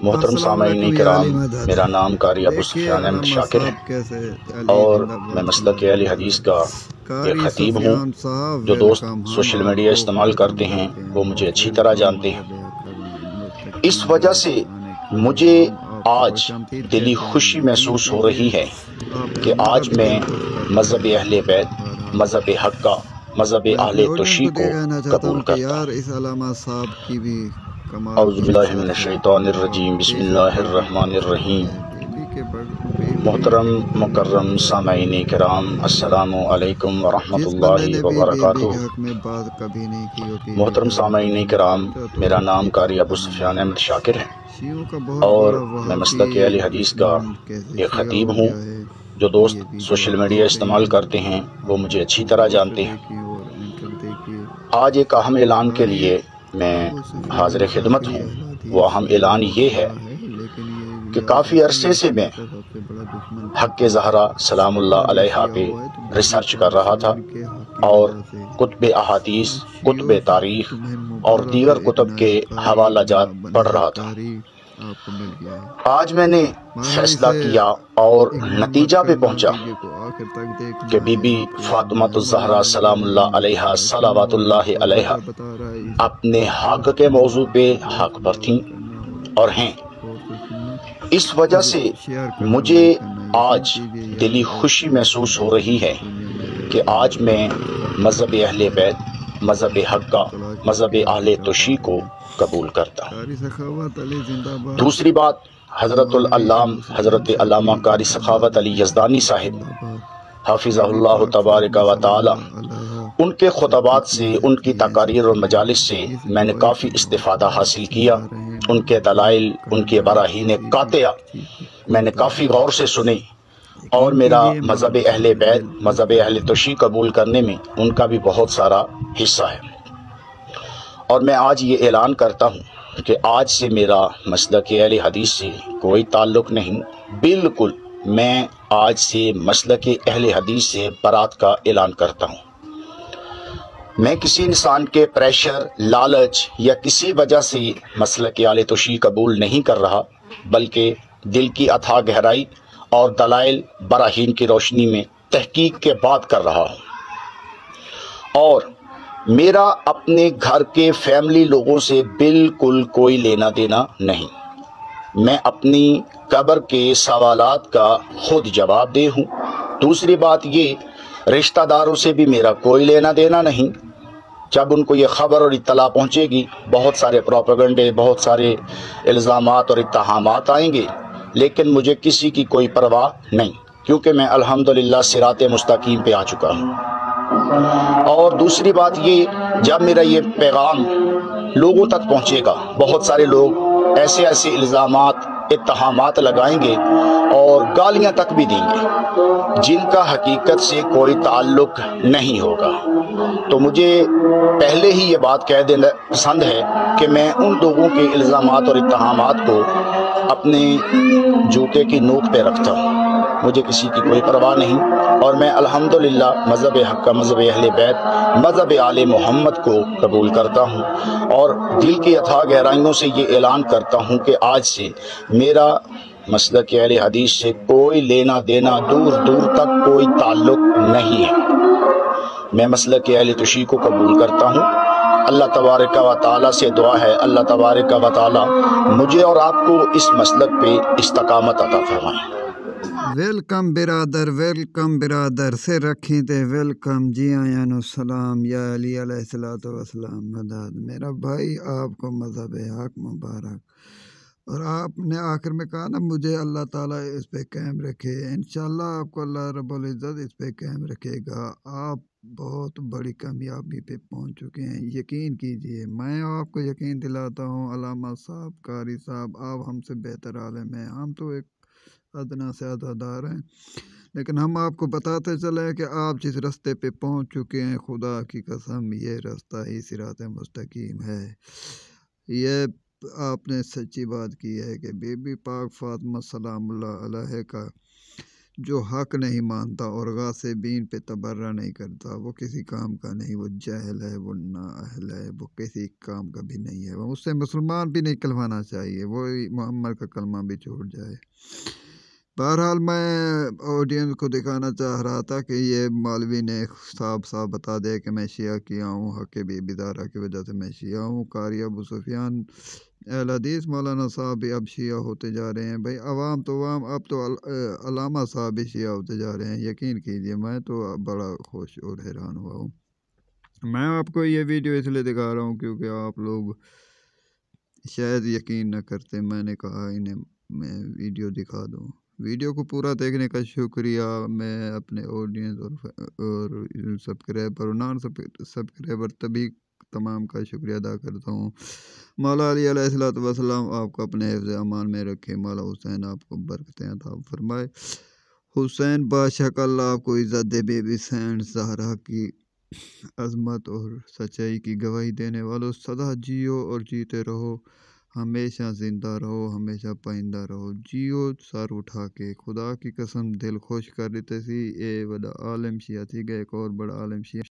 محترم سامعین کرام، میرا نام قاری ابو سفیان احمد شاکر ہے اور میں مسلک اہل حدیث کا ایک خطیب ہوں۔ جو دوست سوشل میڈیا استعمال کرتے ہیں وہ مجھے اچھی طرح جانتے ہیں۔ اس وجہ سے مجھے آج دلی خوشی محسوس ہو رہی ہے کہ آج میں مذہب اہل بیت، مذہب حق کا، مذہب اہل توشیع کو قبول کرتا ہوں۔ اعوذ باللہ من الشیطان الرجیم، بسم اللہ الرحمن الرحیم۔ محترم مکرم سامعین کرام، السلام علیکم ورحمۃ اللہ وبرکاتہ۔ محترم سامعین کرام، میرا نام قاری ابو سفیان احمد شاکر ہے اور میں مسلک اہل حدیث کا ایک خطیب ہوں۔ جو دوست سوشل میڈیا استعمال کرتے ہیں وہ مجھے اچھی طرح جانتے ہیں۔ آج ایک اہم اعلان کے لیے میں حاضر خدمت ہوں۔ وہ اہم اعلان یہ ہے کہ کافی عرصے سے میں حق زہرا سلام اللہ علیہا پہ ریسرچ کر رہا تھا اور کتب احادیث، کتب تاریخ اور دیگر کتب کے حوالہ جات پڑھ رہا تھا۔ آج میں نے فیصلہ کیا اور نتیجہ پہ پہنچا کہ بی بی فاطمہ الزہرا سلام اللہ علیہا صلوات اللہ علیہا اپنے حق کے موضوع پہ حق پر تھیں اور ہیں۔ اس وجہ سے مجھے آج دلی خوشی محسوس ہو رہی ہے کہ آج میں مذہب اہل بیت، مذہب حق کا، مذہب اہل توشیع کو قبول کرتا ہوں۔ دوسری بات، حضرت علامہ قاری سخاوت علی یزدانی صاحب حافظہ اللہ تبارک و تعالی، ان کے خطبات سے، ان کی تقاریر اور مجالس سے میں نے کافی استفادہ حاصل کیا۔ ان کے دلائل، ان کے براہین قاطعہ میں نے کافی غور سے سنے اور میرا مذہب اہل بیت، مذہب اہل توشیع قبول کرنے میں ان کا بھی بہت سارا حصہ ہے۔ اور میں آج یہ اعلان کرتا ہوں کہ آج سے میرا مسلک اہل حدیث سے کوئی تعلق نہیں، بالکل میں آج سے مسلک اہل حدیث سے برات کا اعلان کرتا ہوں۔ میں کسی انسان کے پریشر، لالچ یا کسی وجہ سے مسلک اہل توشیع قبول نہیں کر رہا، بلکہ دل کی اتھاہ گہرائی اور دلائل براہین کی روشنی میں تحقیق کے بعد کر رہا ہوں۔ اور میرا اپنے گھر کے فیملی لوگوں سے بالکل کوئی لینا دینا نہیں۔ میں اپنی قبر کے سوالات کا خود جواب دہ ہوں۔ دوسری بات یہ، رشتہ داروں سے بھی میرا کوئی لینا دینا نہیں۔ جب ان کو یہ خبر اور اطلاع پہنچے گی، بہت سارے پروپیگنڈے، بہت سارے الزامات اور اتہامات آئیں گے، لیکن مجھے کسی کی کوئی پرواہ نہیں، کیونکہ میں الحمدللہ صراط مستقیم پہ آ چکا ہوں۔ اور دوسری بات یہ، جب میرا یہ پیغام لوگوں تک پہنچے گا، بہت سارے لوگ ایسے الزامات، اتہامات لگائیں گے اور گالیاں تک بھی دیں گے جن کا حقیقت سے کوئی تعلق نہیں ہوگا۔ تو مجھے پہلے ہی یہ بات کہہ دینا پسند ہے کہ میں ان لوگوں کے الزامات اور اتہامات کو اپنے جوتے کی نوک پہ رکھتا ہوں۔ مجھے کسی کی کوئی پرواہ نہیں اور میں الحمدللہ مذہب حق کا، مذہب اہل بیت، مذہب آل محمد کو قبول کرتا ہوں اور دل کی اتھاہ گہرائیوں سے یہ اعلان کرتا ہوں کہ آج سے میرا مسلک اہل حدیث سے کوئی لینا دینا، دور دور تک کوئی تعلق نہیں ہے۔ میں مسلک اہل توشیع کو قبول کرتا ہوں۔ اللہ تبارک و تعالیٰ سے دعا ہے، اللہ تبارک و تعالیٰ مجھے اور آپ کو اس مسلک پہ استقامت عطا فرمائے۔ ویلکم برادر، ویلکم برادر سے رکھیں تے ویلکم، جی آیاں نو سلام، یا علی علیہ السلام مدد۔ میرا بھائی، آپ کو مذہب حق مبارک۔ اور آپ نے آخر میں کہا نا، مجھے اللہ تعالیٰ اس پہ قائم رکھے۔ انشاءاللہ آپ کو اللہ رب العزت اس پہ قائم رکھے گا۔ آپ بہت بڑی کامیابی پہ پہنچ چکے ہیں، یقین کیجئے۔ میں آپ کو یقین دلاتا ہوں، علامہ صاحب، قاری صاحب، آپ ہم سے بہتر عالم ہیں۔ ہم تو ایک ادنا سے عزادار ہیں، لیکن ہم آپ کو بتاتے چلے کہ آپ جس راستے پہ پہنچ چکے ہیں، خدا کی قسم یہ راستہ ہی صراط مستقیم ہے۔ یہ آپ نے سچی بات کی ہے کہ بی بی پاک فاطمہ سلام اللہ علیہ کا جو حق نہیں مانتا اور غاصبین پہ تبرہ نہیں کرتا، وہ کسی کام کا نہیں، وہ جاہل ہے، وہ نااہل ہے، وہ کسی کام کا بھی نہیں ہے، وہ اس سے مسلمان بھی نہیں کلوانا چاہیے، وہ محمد کا کلمہ بھی چھوڑ جائے۔ بہرحال میں آڈینس کو دکھانا چاہ رہا تھا کہ یہ مولوی نے صاف بتا دیا کہ میں شیعہ کیا ہوں، حق بی بیدارہ کی وجہ سے میں شیعہ ہوں۔ قاری ابو سفیان اہل حدیث مولانا صاحب بھی اب شیعہ ہوتے جا رہے ہیں۔ بھائی عوام تو عوام، اب تو علامہ صاحب بھی شیعہ ہوتے جا رہے ہیں، یقین کیجئے میں تو بڑا خوش اور حیران ہوا ہوں۔ میں آپ کو یہ ویڈیو اس لیے دکھا رہا ہوں کیونکہ آپ لوگ شاید یقین نہ کرتے، میں نے کہا انہیں میں ویڈیو دکھا دوں۔ ویڈیو کو پورا دیکھنے کا شکریہ۔ میں اپنے آڈینس اور سبسکرائبر اور نان سبسکرائبر تبھی تمام کا شکریہ ادا کرتا ہوں۔ مولا علی علیہ السلام آپ کو اپنے حفظ امان میں رکھے، مولا حسین آپ کو برکتیں عطا فرمائے، حسین بادشاہ کا اللہ آپ کو عزت دے، بی بی سینڈ زہرا کی عظمت اور سچائی کی گواہی دینے والوں سدا جیو اور جیتے رہو، ہمیشہ زندہ رہو، ہمیشہ پائندہ رہو، جیو سر اٹھا کے، خدا کی قسم دل خوش کر دیتے سی، اے بڑا عالم شیعہ تھی گا، ایک اور بڑا عالم شیعہ